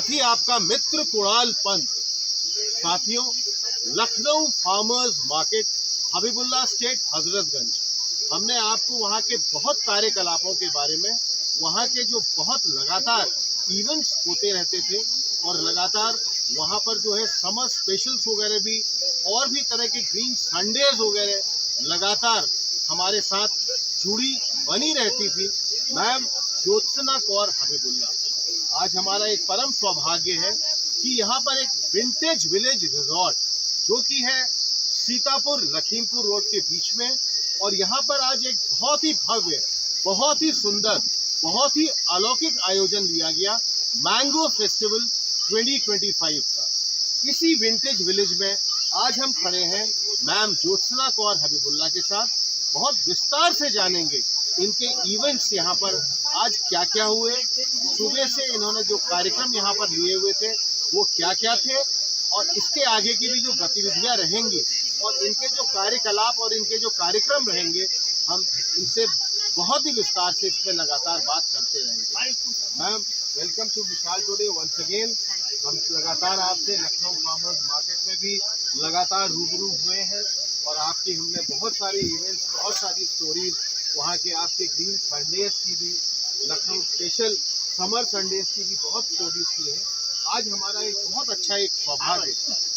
साथ ही आपका मित्र कुणाल पंत। साथियों, Lucknow farmers market, Habibullah state, Hazratganj, हमने आपको वहाँ के बहुत कार्यकलापों के बारे में, वहाँ के जो बहुत लगातार इवेंट्स होते रहते थे और लगातार वहाँ पर जो है समर स्पेशल्स वगैरह भी और भी तरह के ग्रीन संडेज वगैरह लगातार हमारे साथ जुड़ी बनी रहती थी मैम ज्योत्सना कौर हबीबुल्ला। आज हमारा एक परम सौभाग्य है कि यहाँ पर एक विंटेज विलेज रिजॉर्ट जो कि है सीतापुर लखीमपुर रोड के बीच में, और यहाँ पर आज एक बहुत ही भव्य, बहुत ही सुंदर, बहुत ही अलौकिक आयोजन लिया गया मैंगो फेस्टिवल 2025 का। इसी विंटेज विलेज में आज हम खड़े हैं मैम ज्योत्सना कौर हबीबुल्ला के साथ। बहुत विस्तार से जानेंगे इनके इवेंट्स यहाँ पर आज क्या क्या हुए, सुबह से इन्होंने जो कार्यक्रम यहाँ पर लिए हुए थे वो क्या क्या थे, और इसके आगे की भी जो गतिविधियाँ रहेंगी और इनके जो कार्यकलाप और इनके जो कार्यक्रम रहेंगे, हम इनसे बहुत ही विस्तार से इसमें लगातार बात करते रहेंगे। Ma'am, welcome to Vishal today once again. हम लगातार आपसे लखनऊ फार्मर्स मार्केट में भी लगातार रूबरू हुए हैं और आपकी हमने बहुत सारी इवेंट्स, बहुत सारी स्टोरीज, वहाँ के आपके ग्रीन संडेज की भी, लखनऊ स्पेशल समर संडेज की भी बहुत स्टोरीज की है। आज हमारा एक बहुत अच्छा एक सौभाग्य,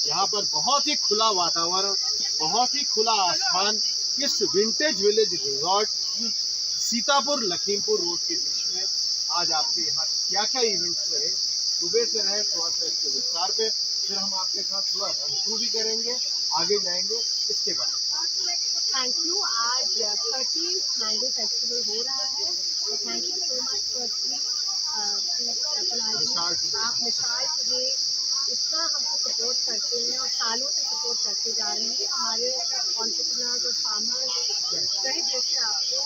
यहाँ पर बहुत ही खुला वातावरण, बहुत ही खुला आसमान, इस vintage village resort Sitapur Lakhimpur road के बीच में आज आपके यहाँ क्या क्या इवेंट्स रहे, सुबह से रहे, थोड़ा सा इसके विस्तार पे फिर हम आपके साथ थोड़ा रन थ्रू भी करेंगे, आगे जाएंगे इसके बाद। Thank you. आज 13th मैंगो फेस्टिवल हो रहा है और thank you so much firstly आप मिसाल टुडे इतना हमको सपोर्ट करते हैं और सालों से सपोर्ट करते जा रहे हैं। हमारे एंटरप्रेन्योर्स और फार्मर्स कई देर से आपको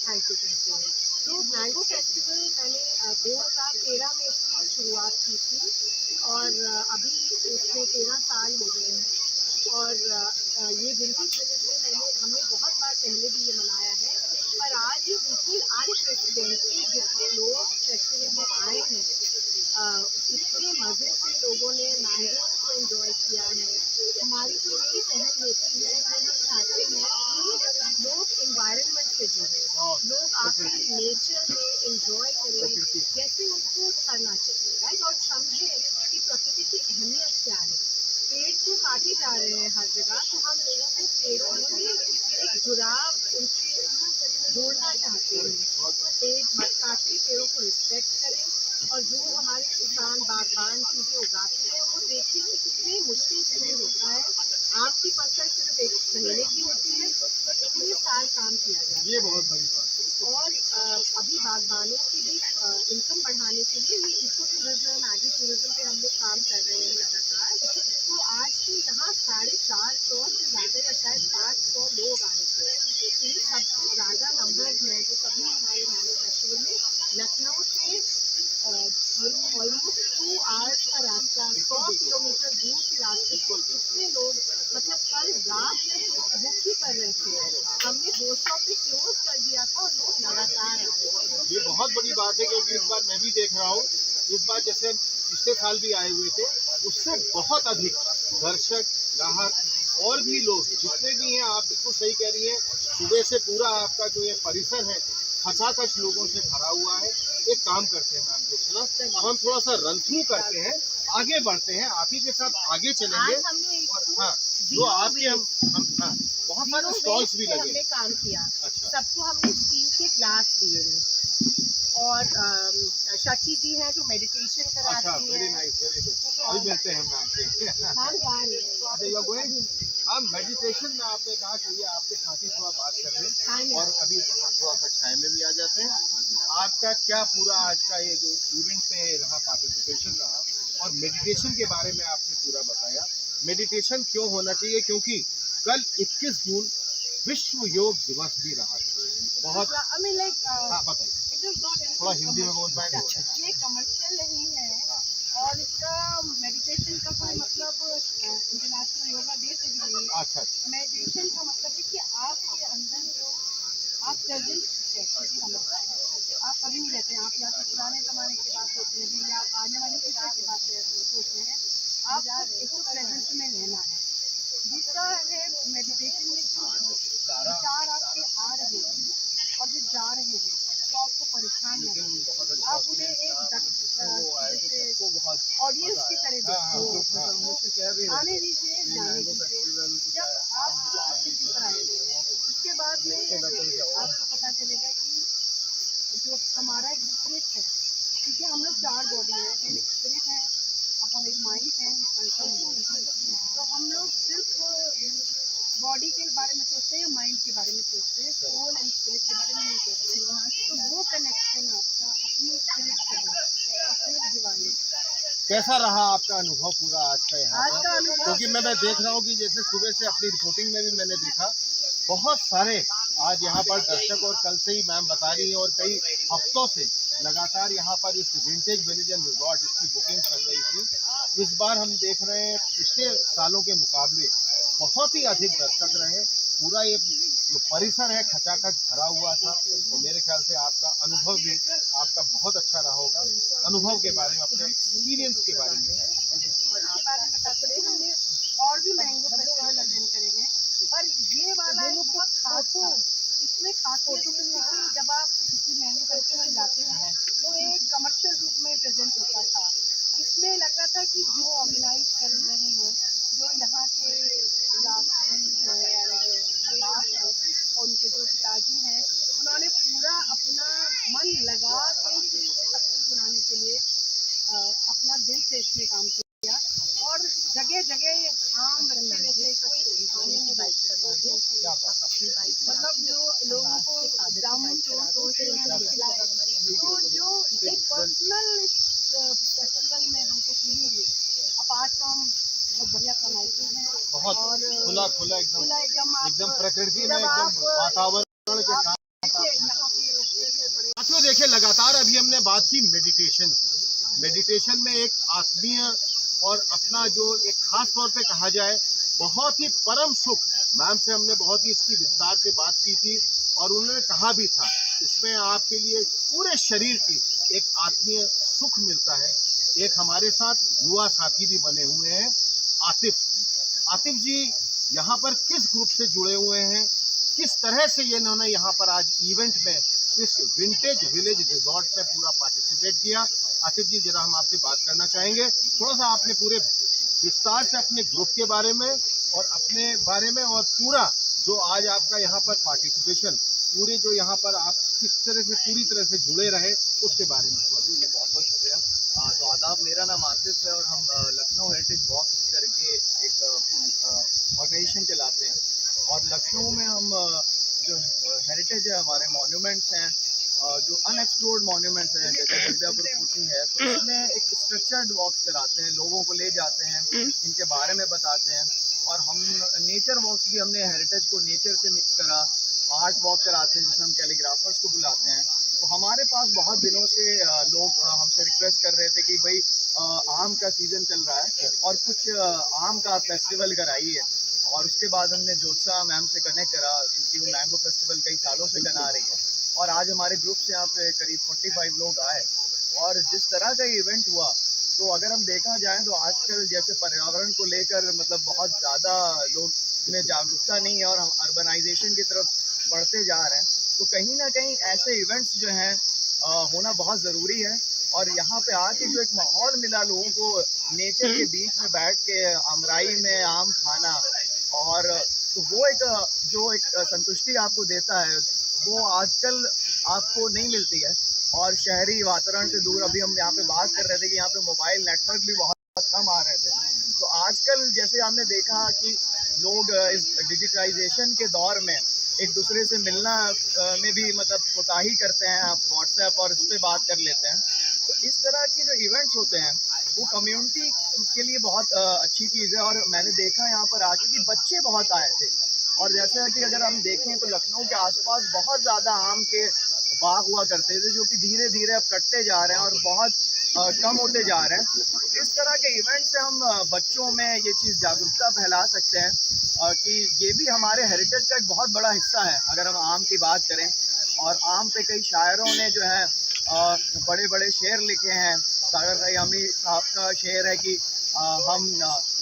थैंक यू कहते हैं। तो मैंगो फेस्टिवल मैंने 2013 में इसकी शुरुआत की थी और अभी इसमें 13 साल हो गए हैं। और ये विंटेज विलेज में हमने बहुत बार पहले भी ये मनाया है, पर आज ये बिल्कुल अनप्रेसिडेंटेड जितने लोग फेस्टिवल में आए हैं, इतने मज़े से लोगों ने मैंगोज को एंजॉय किया है। हमारी जो यही पहल होती है कि हम चाहते हैं कि लोग एनवायरनमेंट से जुड़े, लोग आके नेचर में एंजॉय करें जैसे उनको करना चाहिए, राइट, और समझें कि प्रकृति की अहमियत क्या है। पेड़ तो काटे जा रहे हैं हर जगह, तो हम लोगों को पेड़ों से एक जुड़ाव उनसे जोड़ना चाहते हैं। पेड़ मत काटे, पेड़ों को रिस्पेक्ट करें, और जो हमारे किसान बागबान चीज़ें उगाते हैं वो देखें कि कितनी मुश्किल से ये होता है। आम की फसल सिर्फ एक महीने की होती है तो पूरे साल काम किया जाता है। ये बहुत बड़ी बात है। और अभी बागबानों की भी इनकम बढ़ाने के लिए ये इको टूरिज्म, एग्री टूरिज्म पे हम लोग काम कर रहे हैं लगातार। तो आज के यहाँ 450 से ज़्यादा या शायद 500 लोग आए थे। तो ये सबसे ज़्यादा नंबर है जो कभी हमारे मैंगो फेस्टिवल में। लखनऊ से ऑलमोस्ट 2 आवर्स का रास्ता, 100 किलोमीटर दूर के रास्ते को कितने लोग, मतलब कल रात तक बुक ही कर रहे थे। हमने 200 पे क्लोज कर दिया था और लोग लगातार आ रहे थे। ये बहुत बड़ी बात है क्योंकि इस बार मैं भी देख रहा हूँ, इस बार जैसे पिछले साल भी आए हुए थे उससे बहुत अधिक दर्शक, ग्राहक और भी लोग जितने भी हैं, आप बिल्कुल सही कह रही हैं। सुबह से पूरा आपका जो ये परिसर है खचाखच लोगों से भरा हुआ है। एक काम करते हैं मैम ज्योत्सना, अब हम थोड़ा सा रन थ्रू करते हैं, आगे बढ़ते हैं, आप ही के साथ आगे चलेंगे। आज हमने और हाँ, जो आपके हम हाँ, बहुत सारे स्टॉल्स भी लगे, हमने काम किया। अच्छा, सबको हमने स्टील के ग्लास दिए हैं। और शची जी हैं जो मेडिटेशन अच्छा, कराती वेरी हैं। Nice, very good. अभी मिलते हैं मैम से। मैम गा रही हैं, तो आप अच्छा, मैम मेडिटेशन में आपने कहा कि ये आपके साथ ही थोड़ा बात कर लें और अभी थोड़ा सा छाए में भी आ जाते हैं। आपका क्या पूरा आज का ये जो इवेंट में रहा, पार्टिसिपेशन रहा, और मेडिटेशन के बारे में आपने पूरा बताया। मेडिटेशन क्यों होना चाहिए, क्योंकि कल 21 जून विश्व योग दिवस भी रहा था। बहुत हाँ, बताइए, थोड़ा हिंदी में बोल पाएंगे। ये कमर्शियल नहीं है और इसका मेडिटेशन का कोई मतलब इंटरनेशनल योगा डे से भी नहीं है। अच्छा, मेडिटेशन का मतलब है कि आपके अंदर जो आप प्रेजेंट है इस समय। आप कभी नहीं रहते हैं, आप या तो पुराने ज़माने की बात सोचते हैं या आने वाले फ्यूचर की बात सोचते हैं। आपको एक तो प्रेजेंट में रहना है। दूसरा है मेडिटेशन में कि विचार आपके आ रहे हैं और जो जा रहे हैं तो आपको परेशान न करें। आप उन्हें एक जैसे ऑडियंस की तरह देखिए, आने दीजिए, जाने दीजिए। जब आप स्थिति पर आएंगे उसके बाद में आपको पता चलेगा कि जो हमारा एक स्पिरिट है, ठीक है, हम लोग 4 बॉडी है, हम एक स्पिरिट है, अपन एक माइंड है और हम बॉडी है। तो हम लोग सिर्फ बॉडी के बारे में सोचते हैं या माइंड के बारे में सोचते हैं, सोल एंड स्पिरिट के बारे में नहीं सोचते हैं। तो वो कनेक्शन आपका अपनी स्पिरिट से है और फिर दिवाली। कैसा रहा आपका अनुभव पूरा आज का यहाँ आज पर? का अनुभव क्योंकि मैं देख रहा हूँ कि जैसे सुबह से अपनी रिपोर्टिंग में भी मैंने देखा बहुत सारे आज यहाँ पर दर्शक, और कल से ही मैम बता रही है और कई हफ्तों से लगातार यहाँ पर इस विंटेज विलेज एंड रिजॉर्ट इसकी बुकिंग चल रही थी। इस बार हम देख रहे हैं पिछले सालों के मुकाबले बहुत ही अधिक दर्शक रहे। पूरा ये जो परिसर है खचाखच भरा हुआ था। तो मेरे ख्याल से आपका अनुभव भी आपका बहुत अच्छा रहा होगा। अनुभव के बारे में, अपने एक्सपीरियंस के बारे में इसके बारे में बताते हैं। हमने और भी मैंगो फेस्टिवल अटेंड करेंगे, पर ये वाला एक बहुत खास था। इसमें खासियत ये थी कि जब आप किसी मैंगो फेस्टिवल जाते हैं तो एक कमर्शियल रूप में प्रेजेंट होता था। इसमें लग रहा था कि जो ऑर्गेनाइज कर रहे हैं, जो यहाँ के राष्ट्रीय हैं और बाप हैं और उनके जो पिताजी हैं, उन्होंने पूरा अपना मन लगा के इसको सक्सेस बनाने के लिए अपना दिल से इसमें काम किया। और जगह जगह आम रखे हुए थे, कोई खाने में बाइक करवा दो, मतलब जो लोगों को जामुन तो जो एक पर्सनल इस फेस्टिवल में हमको फीलिंग हुई। अब आज तो हम बहुत बढ़िया कमाते हैं, बहुत और खुला खुला एकदम एकदम प्रकृति में जब एकदम आप वातावरण के साथ। देखिए यहाँ पे लगते थे बड़े। साथियों देखिए, लगातार अभी हमने बात की मेडिटेशन की। मेडिटेशन में एक आत्मीय और अपना जो एक खास तौर पे कहा जाए बहुत ही परम सुख, मैम से हमने बहुत ही इसकी विस्तार से बात की थी और उन्होंने कहा भी था इसमें आपके लिए पूरे शरीर की एक आत्मीय सुख मिलता है। एक हमारे साथ युवा साथी भी बने हुए हैं, आतिफ। आतिफ जी यहाँ पर किस ग्रुप से जुड़े हुए हैं, किस तरह से ये इन्होंने यहाँ पर आज इवेंट में इस विंटेज विलेज रिजॉर्ट में पूरा पार्टिसिपेट किया। आतिफ जी जरा हम आपसे बात करना चाहेंगे, थोड़ा सा आपने पूरे विस्तार से अपने ग्रुप के बारे में और अपने बारे में और पूरा जो आज आपका यहाँ पर पार्टिसिपेशन, पूरे जो यहाँ पर आप किस तरह से पूरी तरह से जुड़े रहे उसके बारे में थोड़ा। बहुत बहुत शुक्रिया। तो आदाब, मेरा नाम आतिफ है और हम लखनऊ हेरिटेज वॉक्स करके एक ऑर्गेनाइजेशन चलाते हैं। और लखनऊ में हम जो हेरिटेज है, हमारे मॉन्यूमेंट्स हैं, जो अनएक्सप्लोर्ड मॉन्यूमेंट्स हैं जैसे बिरदापुर कोठी है, तो इसमें एक स्ट्रक्चर्ड वॉक्स कराते हैं, लोगों को ले जाते हैं, इनके बारे में बताते हैं। और हम नेचर वॉक्स भी हमने हेरिटेज को नेचर से मिक्स करा, आर्ट वॉक कराते हैं जिसमें हम कैलीग्राफर्स को बुलाते हैं। तो हमारे पास बहुत दिनों से लोग हमसे रिक्वेस्ट कर रहे थे कि भाई आम का सीज़न चल रहा है और कुछ आम का फेस्टिवल कराइए। और उसके बाद हमने ज्योत्सा मैम से कनेक्ट करा, क्योंकि वो मैंगो फेस्टिवल कई सालों से करा रही है। और आज हमारे ग्रुप से यहाँ पे करीब 45 लोग आए और जिस तरह का इवेंट हुआ, तो अगर हम देखा जाए तो आजकल जैसे पर्यावरण को लेकर मतलब बहुत ज़्यादा लोग में जागरूकता नहीं है और हम अर्बनाइजेशन की तरफ बढ़ते जा रहे हैं। तो कहीं ना कहीं ऐसे इवेंट्स जो हैं होना बहुत ज़रूरी है। और यहाँ पे आके जो एक माहौल मिला लोगों को, नेचर के बीच में बैठ के अमराई में आम खाना, और तो वो एक जो एक संतुष्टि आपको देता है वो आजकल आपको नहीं मिलती है। और शहरी वातावरण से दूर, अभी हम यहाँ पे बात कर रहे थे कि यहाँ पे मोबाइल नेटवर्क भी बहुत कम आ रहे थे। तो आजकल जैसे हमने देखा कि लोग इस डिजिटलाइजेशन के दौर में एक दूसरे से मिलना में भी मतलब कोताही करते हैं, आप व्हाट्सएप और इस पर बात कर लेते हैं। तो इस तरह की जो इवेंट्स होते हैं वो कम्युनिटी के लिए बहुत अच्छी चीज़ है। और मैंने देखा यहाँ पर आके कि बच्चे बहुत आए थे। और जैसा कि अगर हम देखें तो लखनऊ के आसपास बहुत ज़्यादा आम के बाग हुआ करते थे, जो कि धीरे धीरे अब कटते जा रहे हैं और बहुत कम होते जा रहे हैं। तो इस तरह के इवेंट से हम बच्चों में ये चीज़ जागरूकता फैला सकते हैं कि ये भी हमारे हेरिटेज का एक बहुत बड़ा हिस्सा है अगर हम आम की बात करें। और आम पे कई शायरों ने जो है बड़े बड़े शेर लिखे हैं। सागर ख़यामी साहब का शेर है कि हम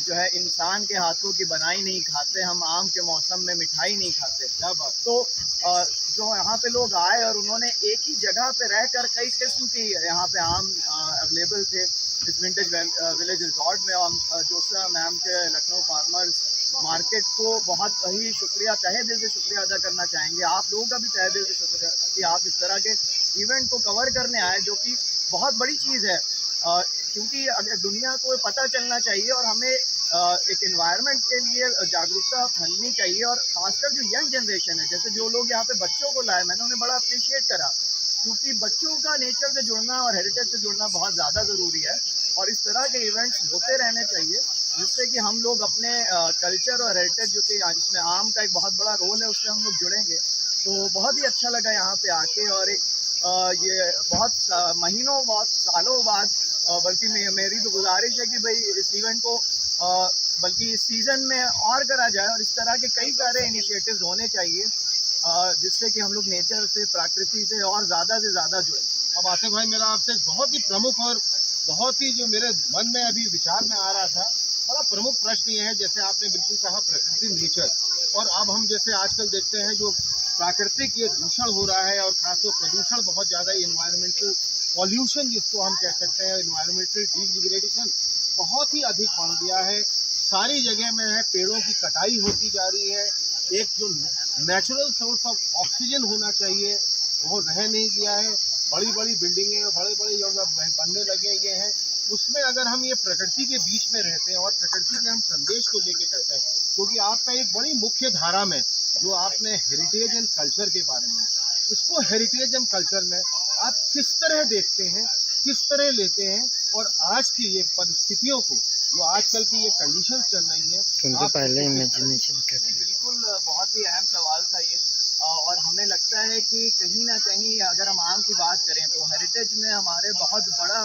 जो है इंसान के हाथों की बनाई नहीं खाते, हम आम के मौसम में मिठाई नहीं खाते। क्या बात। तो जो यहाँ पे लोग आए और उन्होंने एक ही जगह पे रहकर कई किस्म की यहाँ पे आम अवेलेबल थे इस विंटेज विलेज रिजॉर्ट में। हम जोसा मैम के लखनऊ फार्मर्स मार्केट को बहुत ही शुक्रिया, तहे दिल से शुक्रिया अदा करना चाहेंगे। आप लोगों का भी तहे दिल से शुक्रिया कि आप इस तरह के इवेंट को कवर करने आए, जो कि बहुत बड़ी चीज़ है। क्योंकि अगर दुनिया को पता चलना चाहिए और हमें एक एनवायरनमेंट के लिए जागरूकता फैलनी चाहिए। और ख़ासकर जो यंग जनरेशन है, जैसे जो लोग यहाँ पे बच्चों को लाए, मैंने उन्हें बड़ा अप्रिशिएट करा, क्योंकि बच्चों का नेचर से जुड़ना और हेरिटेज से जुड़ना बहुत ज़्यादा ज़रूरी है। और इस तरह के इवेंट्स होते रहने चाहिए, जिससे कि हम लोग अपने कल्चर और हेरिटेज, जो कि जिसमें आम का एक बहुत बड़ा रोल है, उससे हम लोग जुड़ेंगे। तो बहुत ही अच्छा लगा यहाँ पे आके। और एक ये बहुत महीनों, बहुत सालों बाद, बल्कि मेरी तो गुजारिश है कि भाई इस इवेंट को बल्कि इस सीज़न में और करा जाए, और इस तरह के कई सारे इनिशिएटिव्स होने चाहिए जिससे कि हम लोग नेचर से, प्रकृति से और ज़्यादा से ज़्यादा जुड़ें। अब आतिफ भाई, मेरा आपसे एक बहुत ही प्रमुख और बहुत ही जो मेरे मन में अभी विचार में आ रहा था, बड़ा प्रमुख प्रश्न ये है, जैसे आपने बिल्कुल कहा प्रकृति, नेचर, और अब हम जैसे आजकल देखते हैं जो प्राकृतिक ये दूषण हो रहा है, और खासतौर प्रदूषण बहुत ज़्यादा, इन्वायरमेंटल पॉल्यूशन जिसको हम कह सकते हैं, इन्वायरमेंटल डिग्रेडेशन बहुत ही अधिक बढ़ गया है, सारी जगह में है, पेड़ों की कटाई होती जा रही है, एक जो नेचुरल सोर्स ऑफ ऑक्सीजन होना चाहिए वो रह नहीं गया है। बड़ी बड़ी बिल्डिंगें, बड़े बड़े जो बनने लगे ये हैं, उसमें अगर हम ये प्रकृति के बीच में रहते हैं और प्रकृति के हम संदेश को लेके करते हैं, क्योंकि आपका एक बड़ी मुख्य धारा में जो आपने हेरिटेज एंड कल्चर के बारे में, इसको हेरिटेज एंड कल्चर में आप किस तरह देखते हैं, किस तरह लेते हैं, और आज की ये परिस्थितियों को, जो आजकल की ये कंडीशन चल रही है, उनके पहले इमेजिनेशन करें। बिल्कुल बहुत ही अहम सवाल था ये। और हमें लगता है कि कहीं ना कहीं अगर हम आम की बात करें तो हेरिटेज में हमारे बहुत बड़ा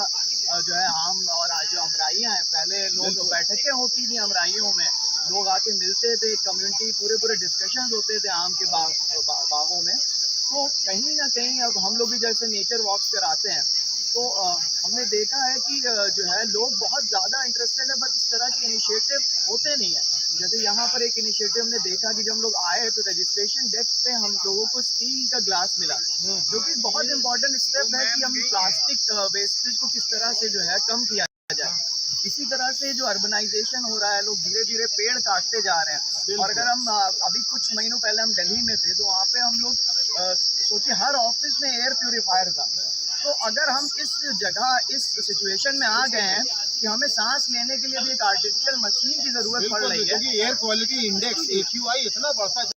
जो है आम, और आज जो अमराइयाँ हैं, पहले लोग बैठकें होती थी अमराइयों में, लोग आके मिलते थे, कम्युनिटी पूरे डिस्कशन होते थे आम के बागों में। तो कहीं ना कहीं अब हम लोग भी जैसे नेचर वॉक्स कराते हैं, तो हमने देखा है कि जो है लोग बहुत ज़्यादा इंटरेस्टेड है, बट इस तरह के इनिशिएटिव होते नहीं हैं। जैसे यहाँ पर एक इनिशिएटिव हमने देखा कि जब हम लोग आए तो रजिस्ट्रेशन डेस्क पे हम लोगों को स्टील का ग्लास मिला, जो कि बहुत इंपॉर्टेंट स्टेप है कि हम प्लास्टिक वेस्टेज को किस तरह से जो है कम किया जाए। इसी तरह से जो अर्बनाइजेशन हो रहा है, लोग धीरे धीरे पेड़ काटते जा रहे हैं। और अगर हम अभी कुछ महीनों पहले हम दिल्ली में थे, तो वहाँ पे हम लोग सोचिए हर ऑफिस में एयर प्यूरीफायर था। तो अगर हम इस जगह, इस सिचुएशन में आ गए हैं कि हमें सांस लेने के लिए भी एक आर्टिफिशियल मशीन की ज़रूरत पड़ रही है, क्योंकि एयर क्वालिटी इंडेक्स AQI इतना बढ़ता,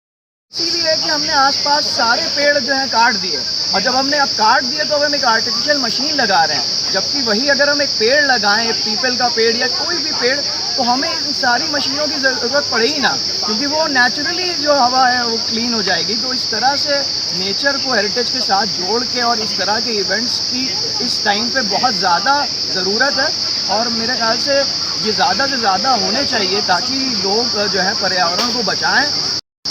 इसीलिए कि हमने आसपास सारे पेड़ जो हैं काट दिए, और जब हमने अब काट दिए तो हम एक आर्टिफिशियल मशीन लगा रहे हैं। जबकि वही अगर हम एक पेड़ लगाएं, एक पीपल का पेड़ या कोई भी पेड़, तो हमें इन सारी मशीनों की ज़रूरत पड़े ही ना, क्योंकि वो नेचुरली जो हवा है वो क्लीन हो जाएगी। तो इस तरह से नेचर को हेरिटेज के साथ जोड़ के और इस तरह के इवेंट्स की इस टाइम पे बहुत ज़्यादा ज़रूरत है, और मेरे ख्याल से ये ज़्यादा से ज़्यादा होने चाहिए, ताकि लोग जो है पर्यावरण को बचाएँ।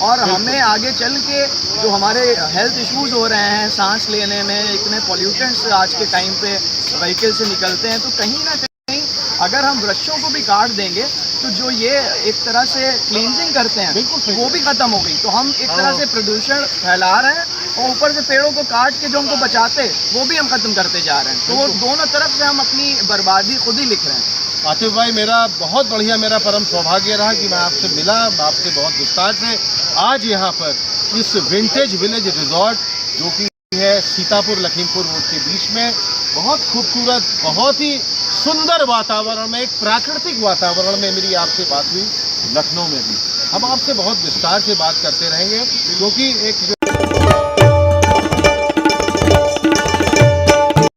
और हमें आगे चल के जो हमारे हेल्थ इश्यूज़ हो रहे हैं सांस लेने में, इतने पॉल्यूटेंट्स आज के टाइम पे व्हीकल से निकलते हैं, तो कहीं ना कहीं अगर हम वृक्षों को भी काट देंगे तो जो ये एक तरह से क्लींजिंग करते हैं वो भी ख़त्म हो गई। तो हम एक तरह से प्रदूषण फैला रहे हैं, और ऊपर से पेड़ों को काट के जो हमको बचाते वो भी हम ख़त्म करते जा रहे हैं। तो वो दोनों तरफ से हम अपनी बर्बादी खुद ही लिख रहे हैं। आतिफ भाई, मेरा बहुत बढ़िया, मेरा परम सौभाग्य रहा कि मैं आपसे मिला, आपसे बहुत विस्तार से आज यहाँ पर इस विंटेज विलेज रिजॉर्ट, जो कि है सीतापुर लखीमपुर रोड के बीच में, बहुत खूबसूरत, बहुत ही सुंदर वातावरण में, एक प्राकृतिक वातावरण में मेरी आपसे बात हुई। लखनऊ में भी हम आपसे बहुत विस्तार से बात करते रहेंगे, क्योंकि एक